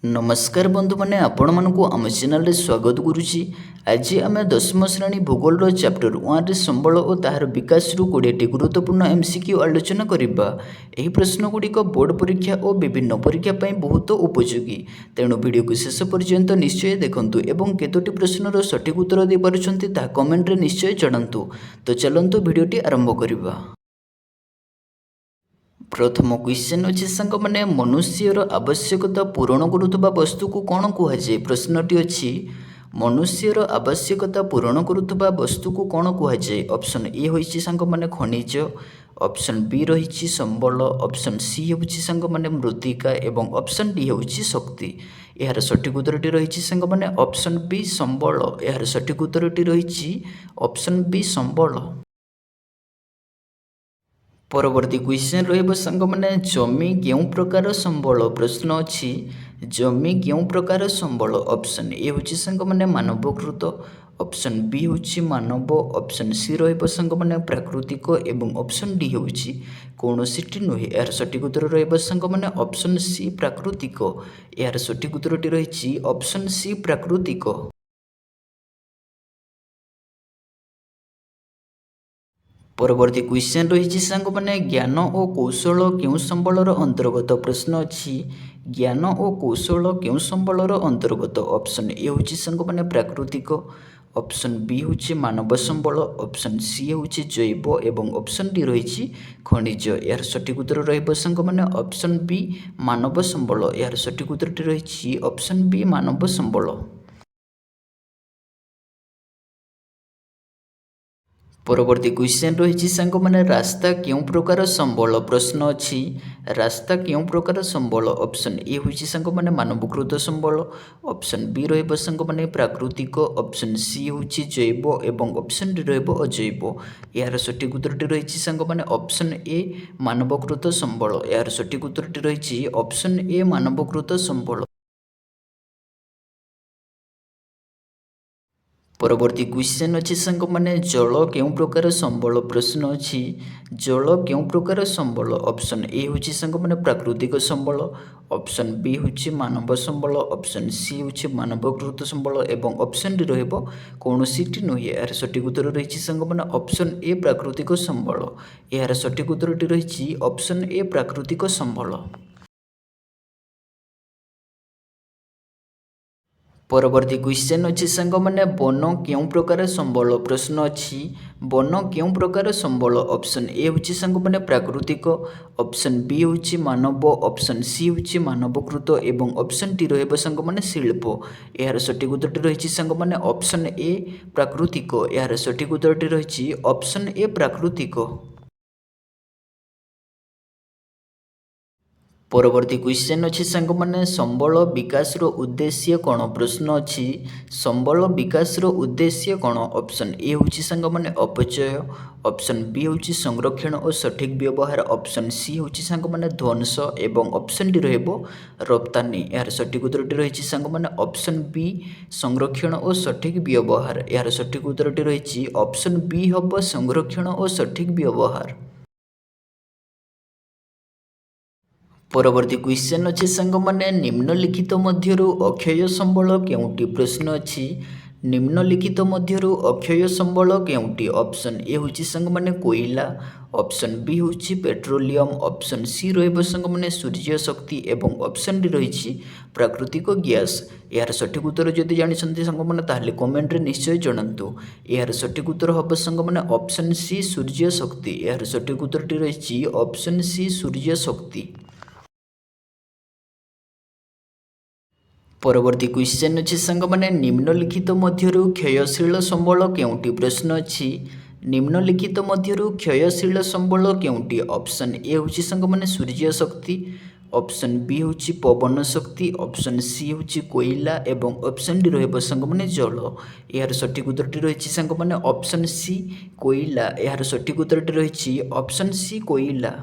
नमस्कार बंधु मैंने आपण मानक आम चैनल स्वागत करुच्ची। आज आम 10वीं श्रेणी भूगोल चैप्टर 1 संबल और तार विकास 20 गुरुत्वपूर्ण एमसीक्यू आलोचना करवा। यह प्रश्नगुड़िक बोर्ड परीक्षा और विभिन्न परीक्षा बहुत उपयोगी, तेणु वीडियो को शेष पर्यंत निश्चय देखूँ और केतोटी प्रश्नर सठिक उत्तर दे पारुछंती ताहा कमेंट रे निश्चय जणातु। तो चलतु वीडियोटी आरंभ करवा। प्रथम क्वेश्चन अच्छे सांग मैंने मनुष्यर आवश्यकता पूरण करुवा वस्तु को कौन कहुए। प्रश्नटी अच्छी मनुष्यर आवश्यकता पूरण करुवा वस्तु को कौन कहुए। ऑप्शन ए होइछि सांग मैंने खनिज, ऑप्शन बी रही संबल, ऑप्शन सी हूँ सांग मैंने मृत्तिका एवं ऑप्शन डी हूँ शक्ति। यार सठिक उत्तरटी रही सांग मैंने ऑप्शन बी संबल। यार सठिक उत्तरटी रही ऑप्शन बी संबल। परवर्ती क्वेश्चन रहिबो सांग मैंने जमी केउं प्रकार संबल। प्रश्न अच्छी जमी केउं प्रकार संबल। ऑप्शन ए हूँ सांग मैंने मानवकृत, ऑप्शन बी हूँ मानव, ऑप्शन सी रहिबो सांग मैंने प्राकृतिक एवं ऑप्शन डी हूँ कौनसीटी नुहे। यार सठिक उत्तर रहिबो सांग मैंने ऑप्शन सी प्राकृतिक। यार सठिक उत्तरटी रही ऑप्शन सी प्राकृतिक। परवर्ती क्वेश्चन रही सांग मैंने ज्ञान और कौशल क्यों संबलर अंतर्गत। प्रश्न अच्छी ज्ञान और कौशल क्यों संबलर अंतर्गत। ऑप्शन ए हूँ सांग मैंने प्राकृतिक, ऑप्शन बी हूँ मानव संबल, ऑप्शन सी हूँ जैव एवं ऑप्शन डी रही खनिज। यार सठिक उत्तर रहिबो सांग मैंने ऑप्शन बी मानव संबल। यार सठिक उत्तरटी रही ऑप्शन बी मानव संबल। परवर्ती क्वेश्चन रही सांग मैंने रास्ता क्यों प्रकार संबल। प्रश्न अच्छी रास्ता क्यों प्रकार संबल। ऑप्शन ए हूँ सांग मैंने मानवकृत संबल, ऑप्शन बी रहिबो सांग मैंने प्राकृतिक, ऑप्शन सी हूँ जैव एवं ऑप्शन डी रहिबो अजैव। यार सठिक उत्तरटी रही सांग मैंने ऑप्शन ए मानवकृत संबल। यार सठिक उत्तरटी रही ऑप्शन ए मानवकृत संबल। परवर्ती क्वेश्चन अच्छे सांग मैंने जल क्यों प्रकार संबल। प्रश्न अच्छी जल क्यों प्रकार संबल। ऑप्शन ए हूँ सांग मैंने प्राकृतिक संबल, ऑप्शन बी हूँ मानव संबल, ऑप्शन सी हूँ मानवकृत संबल एवं ऑप्शन डी रहिबो कौनसीटी नुहे। यार सठिक उत्तर रही सांग मैंने ऑप्शन ए प्राकृतिक संबल। यार सठिक उत्तरटी रही ऑप्शन ए प्राकृतिक संबल। परवर्ती क्वेश्चन अच्छे सांग मैंने वन क्यों प्रकार संबल। प्रश्न अच्छी वन क्यों प्रकार संबल। ऑप्शन ए हूँ सांग मैंने प्राकृतिक, ऑप्शन बी हूँ मानव, ऑप्शन सी हूँ मानवकृत एवं ऑप्शन डी रहिबो सांग मैंने शिल्प। यार सठिक उत्तरटी रही सांग मैंने ऑप्शन ए प्राकृतिक। यार सठिक उत्तरटी रही ऑप्शन ए प्राकृतिक। परवर्ती क्वेश्चन अच्छी सांग मैंने संबल विकास उद्देश्य कौन। प्रश्न अच्छी संबल विकास उद्देश्य कौन। ऑप्शन ए हूँ सांग मैंने अपचय, ऑप्शन बी हूँ संरक्षण और सठिक व्यवहार, ऑप्शन सी हूँ सांग मैंने ध्वंस एवं ऑप्शन डी रहिबो रप्तानी। यार सठिक उत्तरटी रही सांग मैंने ऑप्शन बी संरक्षण और सठिक व्यवहार। यार सठिक उत्तरटी रही ऑप्शन बी हम संरक्षण और सठिक व्यवहार। परवर्ती क्वेश्चन अच्छे सांग मैंने निम्नलिखित मध्यरु अक्षय संबल केउटी। प्रश्न अच्छी निम्नलिखित मध्यरु अक्षय संबल केउटी। ऑप्शन ए हूँ सांग मैंने कोयला, ऑप्शन बी हूँ पेट्रोलियम, ऑप्शन सी रहिबो सांग मैंने सूर्य शक्ति एवं ऑप्शन डी रही प्राकृतिक गैस। यार सठिक उत्तर जदि जानिछंती सांग मैंने ताहले कमेंट रे निश्चय जणातु। यार सठिक उत्तर हम सांग मैंने ऑप्शन सी सूर्य शक्ति। यार सठिक उत्तरटी रही ऑप्शन सी सूर्य शक्ति। परवर्ती क्वेश्चन अच्छे सांग मैंने निम्नलिखित मध्यरु क्षयशील संबल केउटी। प्रश्न अच्छी निम्नलिखित मध्यरु क्षयशील संबल केउटी। ऑप्शन ए हूँ सांग मैंने सूर्य शक्ति, ऑप्शन बी हूँ पवन शक्ति, ऑप्शन सी हूँ कोयला एवं ऑप्शन डी रहिबो सांग मैंने जल। यार सठिक उत्तरटी रही सांग मैंने ऑप्शन सी कोयला। यार सठिक उत्तरटी रही ऑप्शन सी कोयला।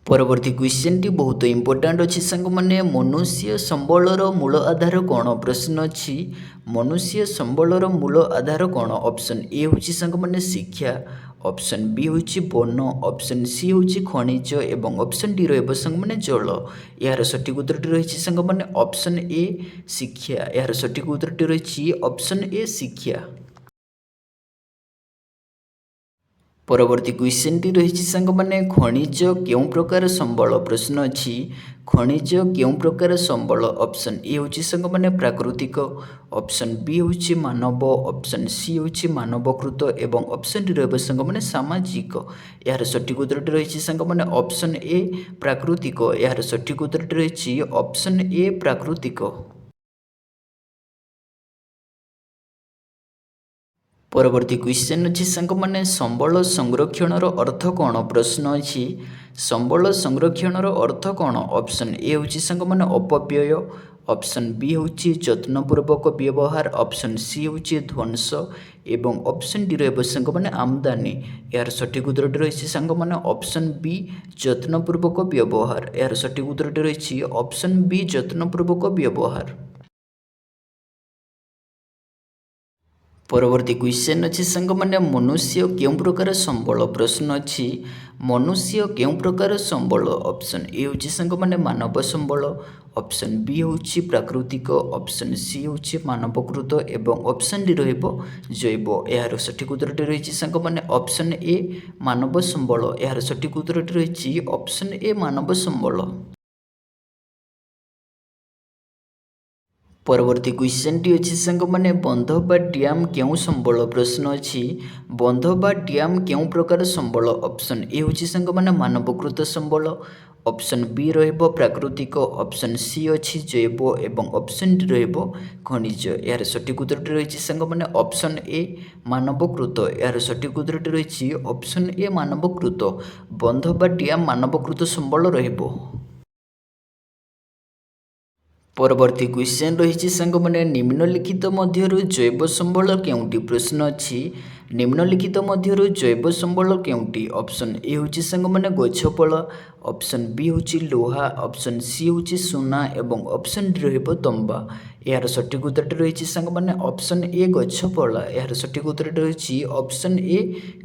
ପରବର୍ତ୍ତୀ କ୍ୱେଶ୍ଚନଟି ବହୁତ ଇମ୍ପୋର୍ଟାଣ୍ଟ ଅଛି ସାଙ୍ଗମାନେ। ମନୁଷ୍ୟ ସମ୍ବଳର ମୂଳ ଆଧାର କ'ଣ? ପ୍ରଶ୍ନ ଅଛି ମନୁଷ୍ୟ ସମ୍ବଳର ମୂଳ ଆଧାର କ'ଣ? ଅପସନ୍ ଏ ହେଉଛି ସାଙ୍ଗମାନେ ଶିକ୍ଷା, ଅପସନ୍ ବି ହେଉଛି ବନ, ଅପସନ୍ ସି ହେଉଛି ଖଣିଜ ଏବଂ ଅପସନ୍ ଡି ରହିବ ସାଙ୍ଗମାନେ ଜଳ। ଏହାର ସଠିକ୍ ଉତ୍ତରଟି ରହିଛି ସାଙ୍ଗମାନେ ଅପସନ୍ ଏ ଶିକ୍ଷା। ଏହାର ସଠିକ୍ ଉତ୍ତରଟି ରହିଛି ଅପସନ୍ ଏ ଶିକ୍ଷା। ପରବର୍ତ୍ତୀ କ୍ୱେଶ୍ଚନଟି ରହିଛି ସାଙ୍ଗମାନେ ଖଣିଜ କେଉଁ ପ୍ରକାର ସମ୍ବଳ? ପ୍ରଶ୍ନ ଅଛି ଖଣିଜ କେଉଁ ପ୍ରକାର ସମ୍ବଳ? ଅପସନ୍ ଏ ହେଉଛି ସାଙ୍ଗମାନେ ପ୍ରାକୃତିକ, ଅପସନ୍ ବି ହେଉଛି ମାନବ, ଅପସନ୍ ସି ହେଉଛି ମାନବକୃତ ଏବଂ ଅପସନ୍ ଡି ରହିବ ସାଙ୍ଗମାନେ ସାମାଜିକ। ଏହାର ସଠିକ୍ ଉତ୍ତରଟି ରହିଛି ସାଙ୍ଗମାନେ ଅପସନ୍ ଏ ପ୍ରାକୃତିକ। ଏହାର ସଠିକ୍ ଉତ୍ତରଟି ରହିଛି ଅପସନ୍ ଏ ପ୍ରାକୃତିକ। ପରବର୍ତ୍ତୀ କ୍ୱେଶ୍ଚନ ଅଛି ସାଙ୍ଗମାନେ ସମ୍ବଳ ସଂରକ୍ଷଣର ଅର୍ଥ କ'ଣ? ପ୍ରଶ୍ନ ଅଛି ସମ୍ବଳ ସଂରକ୍ଷଣର ଅର୍ଥ କ'ଣ? ଅପସନ୍ ଏ ହେଉଛି ସାଙ୍ଗମାନେ ଅପବ୍ୟୟ, ଅପସନ୍ ବି ହେଉଛି ଯତ୍ନପୂର୍ବକ ବ୍ୟବହାର, ଅପସନ୍ ସି ହେଉଛି ଧ୍ୱଂସ ଏବଂ ଅପସନ୍ ଡି ରହିବ ସାଙ୍ଗମାନେ ଆମଦାନୀ। ଏହାର ସଠିକ୍ ଉତ୍ତରଟି ରହିଛି ସାଙ୍ଗମାନେ ଅପସନ୍ ବି ଯତ୍ନପୂର୍ବକ ବ୍ୟବହାର। ଏହାର ସଠିକ୍ ଉତ୍ତରଟି ରହିଛି ଅପସନ୍ ବି ଯତ୍ନପୂର୍ବକ ବ୍ୟବହାର। ପରବର୍ତ୍ତୀ କ୍ୱେଶ୍ଚନ ଅଛି ସାଙ୍ଗମାନେ ମନୁଷ୍ୟ କେଉଁ ପ୍ରକାର ସମ୍ବଳ? ପ୍ରଶ୍ନ ଅଛି ମନୁଷ୍ୟ କେଉଁ ପ୍ରକାର ସମ୍ବଳ? ଅପସନ୍ ଏ ହେଉଛି ସାଙ୍ଗମାନେ ମାନବ ସମ୍ବଳ, ଅପସନ୍ ବି ହେଉଛି ପ୍ରାକୃତିକ, ଅପସନ୍ ସି ହେଉଛି ମାନବକୃତ ଏବଂ ଅପସନ୍ ଡି ରହିବ ଜୈବ। ଏହାର ସଠିକ୍ ଉତ୍ତରଟି ରହିଛି ସାଙ୍ଗମାନେ ଅପସନ୍ ଏ ମାନବ ସମ୍ବଳ। ଏହାର ସଠିକ୍ ଉତ୍ତରଟି ରହିଛି ଅପସନ୍ ଏ ମାନବ ସମ୍ବଳ। ପରବର୍ତ୍ତୀ କ୍ୱେଶ୍ଚନଟି ଅଛି ସାଙ୍ଗମାନେ ବନ୍ଧ ବା ଡ୍ୟାମ୍ କେଉଁ ସମ୍ବଳ? ପ୍ରଶ୍ନ ଅଛି ବନ୍ଧ ବା ଡ୍ୟାମ୍ କେଉଁ ପ୍ରକାର ସମ୍ବଳ? ଅପସନ୍ ଏ ହେଉଛି ସାଙ୍ଗମାନେ ମାନବକୃତ ସମ୍ବଳ, ଅପସନ୍ ବି ରହିବ ପ୍ରାକୃତିକ, ଅପସନ୍ ସି ଅଛି ଜୈବ ଏବଂ ଅପସନ୍ ଡି ରହିବ ଖଣିଜ। ଏହାର ସଠିକ୍ ଉତ୍ତରଟି ରହିଛି ସାଙ୍ଗମାନେ ଅପସନ୍ ଏ ମାନବକୃତ। ଏହାର ସଠିକ୍ ଉତ୍ତରଟି ରହିଛି ଅପସନ୍ ଏ ମାନବକୃତ। ବନ୍ଧ ବା ଡ୍ୟାମ୍ ମାନବକୃତ ସମ୍ବଳ ରହିବ। ପରବର୍ତ୍ତୀ କ୍ୱେଶ୍ଚନ ରହିଛି ସାଙ୍ଗମାନେ ନିମ୍ନଲିଖିତ ମଧ୍ୟରୁ ଜୈବ ସମ୍ବଳ କେଉଁଟି? ପ୍ରଶ୍ନ ଅଛି ନିମ୍ନଲିଖିତ ମଧ୍ୟରୁ ଜୈବ ସମ୍ବଳ କେଉଁଟି? ଅପସନ୍ ଏ ହେଉଛି ସାଙ୍ଗମାନେ ଗଛପଳ, ଅପସନ୍ ବି ହେଉଛି ଲୁହା, ଅପସନ୍ ସି ହେଉଛି ସୁନା ଏବଂ ଅପସନ୍ ଡି ରହିବ ତମ୍ବା। ଏହାର ସଠିକ୍ ଉତ୍ତରଟି ରହିଛି ସାଙ୍ଗମାନେ ଅପସନ୍ ଏ ଗଛପଳା। ଏହାର ସଠିକ୍ ଉତ୍ତରଟି ରହିଛି ଅପସନ୍ ଏ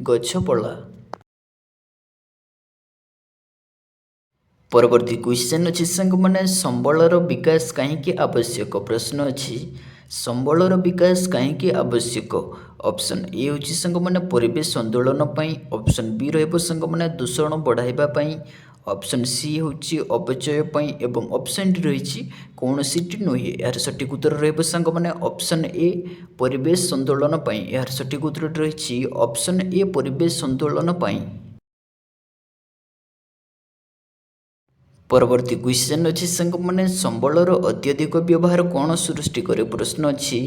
ଗଛପଳା। ପରବର୍ତ୍ତୀ କ୍ୱେଶ୍ଚନ ଅଛି ସାଙ୍ଗମାନେ ସମ୍ବଳର ବିକାଶ କାହିଁକି ଆବଶ୍ୟକ? ପ୍ରଶ୍ନ ଅଛି ସମ୍ବଳର ବିକାଶ କାହିଁକି ଆବଶ୍ୟକ? ଅପସନ୍ ଏ ହେଉଛି ସାଙ୍ଗମାନେ ପରିବେଶ ସନ୍ତୁଳନ ପାଇଁ, ଅପସନ୍ ବି ରହିବ ସାଙ୍ଗମାନେ ଦୂଷଣ ବଢ଼ାଇବା ପାଇଁ, ଅପସନ୍ ସି ହେଉଛି ଅପଚୟ ପାଇଁ ଏବଂ ଅପସନ୍ ଡି ରହିଛି କୌଣସିଟି ନୁହେଁ। ଏହାର ସଠିକ୍ ଉତ୍ତର ରହିବ ସାଙ୍ଗମାନେ ଅପସନ୍ ଏ ପରିବେଶ ସନ୍ତୁଳନ ପାଇଁ। ଏହାର ସଠିକ୍ ଉତ୍ତରଟି ରହିଛି ଅପସନ୍ ଏ ପରିବେଶ ସନ୍ତୁଳନ ପାଇଁ। ପରବର୍ତ୍ତୀ କ୍ୱେଶ୍ଚନ ଅଛି ସାଙ୍ଗମାନେ ସମ୍ବଳର ଅତ୍ୟଧିକ ବ୍ୟବହାର କ'ଣ ସୃଷ୍ଟି କରେ? ପ୍ରଶ୍ନ ଅଛି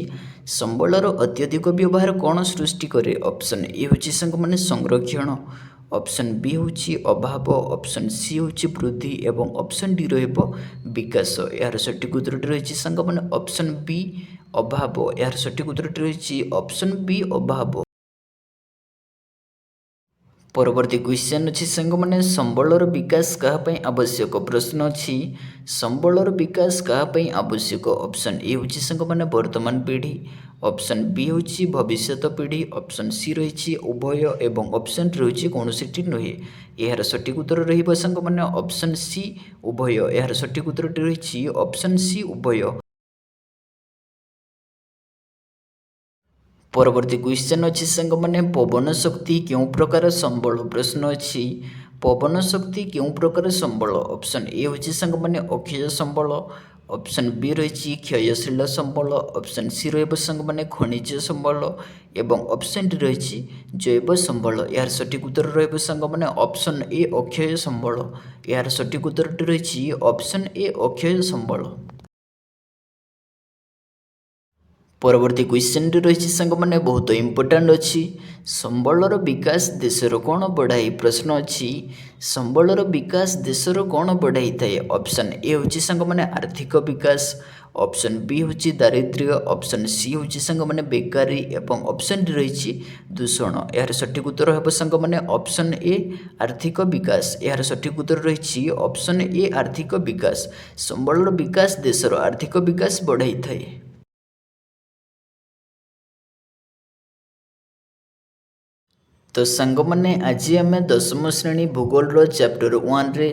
ସମ୍ବଳର ଅତ୍ୟଧିକ ବ୍ୟବହାର କ'ଣ ସୃଷ୍ଟି କରେ? ଅପସନ୍ ଏ ହେଉଛି ସାଙ୍ଗମାନେ ସଂରକ୍ଷଣ, ଅପସନ୍ ବି ହେଉଛି ଅଭାବ, ଅପସନ୍ ସି ହେଉଛି ବୃଦ୍ଧି ଏବଂ ଅପସନ୍ ଡି ରହିବ ବିକାଶ। ଏହାର ସଠିକ୍ ଉତ୍ତରଟି ରହିଛି ସାଙ୍ଗମାନେ ଅପସନ୍ ବି ଅଭାବ। ଏହାର ସଠିକ୍ ଉତ୍ତରଟି ରହିଛି ଅପସନ୍ ବି ଅଭାବ। ପରବର୍ତ୍ତୀ କ୍ୱେଶ୍ଚନ ଅଛି ସାଙ୍ଗମାନେ ସମ୍ବଳର ବିକାଶ କାହା ପାଇଁ ଆବଶ୍ୟକ? ପ୍ରଶ୍ନ ଅଛି ସମ୍ବଳର ବିକାଶ କାହା ପାଇଁ ଆବଶ୍ୟକ? ଅପସନ୍ ଏ ହେଉଛି ସାଙ୍ଗମାନେ ବର୍ତ୍ତମାନ ପିଢ଼ି, ଅପସନ୍ ବି ହେଉଛି ଭବିଷ୍ୟତ ପିଢ଼ି, ଅପସନ୍ ସି ରହିଛି ଉଭୟ ଏବଂ ଅପସନ୍ ଡି ରହିଛି କୌଣସିଟି ନୁହେଁ। ଏହାର ସଠିକ୍ ଉତ୍ତର ରହିବ ସାଙ୍ଗମାନେ ଅପସନ୍ ସି ଉଭୟ। ଏହାର ସଠିକ୍ ଉତ୍ତରଟି ରହିଛି ଅପସନ୍ ସି ଉଭୟ। ପରବର୍ତ୍ତୀ କ୍ୱେଶ୍ଚନ ଅଛି ସାଙ୍ଗମାନେ ପବନ ଶକ୍ତି କେଉଁ ପ୍ରକାର ସମ୍ବଳ? ପ୍ରଶ୍ନ ଅଛି ପବନ ଶକ୍ତି କେଉଁ ପ୍ରକାର ସମ୍ବଳ? ଅପସନ୍ ଏ ହେଉଛି ସାଙ୍ଗମାନେ ଅକ୍ଷୟ ସମ୍ବଳ, ଅପସନ୍ ବି ରହିଛି କ୍ଷୟଶୀଳ ସମ୍ବଳ, ଅପସନ୍ ସି ରହିବ ସାଙ୍ଗମାନେ ଖଣିଜ ସମ୍ବଳ ଏବଂ ଅପସନ୍ ଡି ରହିଛି ଜୈବ ସମ୍ବଳ। ଏହାର ସଠିକ୍ ଉତ୍ତର ରହିବ ସାଙ୍ଗମାନେ ଅପସନ୍ ଏ ଅକ୍ଷୟ ସମ୍ବଳ। ଏହାର ସଠିକ୍ ଉତ୍ତରଟି ରହିଛି ଅପସନ୍ ଏ ଅକ୍ଷୟ ସମ୍ବଳ। ପରବର୍ତ୍ତୀ କ୍ୱେଶ୍ଚନଟି ରହିଛି ସାଙ୍ଗମାନେ ବହୁତ ଇମ୍ପୋର୍ଟାଣ୍ଟ ଅଛି ସମ୍ବଳର ବିକାଶ ଦେଶର କ'ଣ ବଢ଼ାଏ? ପ୍ରଶ୍ନ ଅଛି ସମ୍ବଳର ବିକାଶ ଦେଶର କ'ଣ ବଢ଼ାଇଥାଏ? ଅପସନ୍ ଏ ହେଉଛି ସାଙ୍ଗମାନେ ଆର୍ଥିକ ବିକାଶ, ऑप्शन बी होची दारिद्र्य, ऑप्शन सी होची सांग माने बेकारी एवं ऑप्शन डी रही दूषण। यार सठिक उत्तर हेब सांग माने ऑप्शन ए आर्थिक विकास। यार सठिक उत्तर रही ऑप्शन ए आर्थिक विकास। संबलर विकास देशर आर्थिक विकास बढ़ाई थाए। तो सांग मैंने आज आम 10म श्रेणी भूगोल चैप्टर 1 रे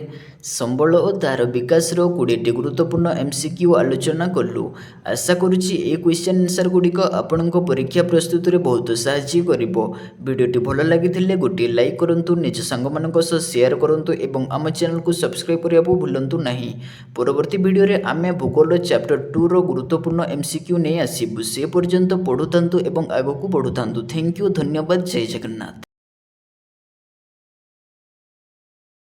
संबल और तार विकास 20टी गुरुत्वपूर्ण एमसीक्यू आलोचना कलु। आशा करुच्ची ए क्वेश्चन आंसर गुड़िक आपण परीक्षा प्रस्तुति में बहुत साहाय्य करिवो। वीडियोटी भल लगी गोटे लाइक करूँ, निज सांग मान शेयर करूँ और आम चैनल को सब्सक्राइब करने को भूलु नहीं। परवर्ती वीडियो रे आमे भूगोल चैप्टर 2 रो गुरुत्वपूर्ण एमसीक्यू नहीं आसबू। से पर्यंत पढ़ुता और आगक बढ़ुता। थैंक यू, धन्यवाद, जय जगन्नाथ।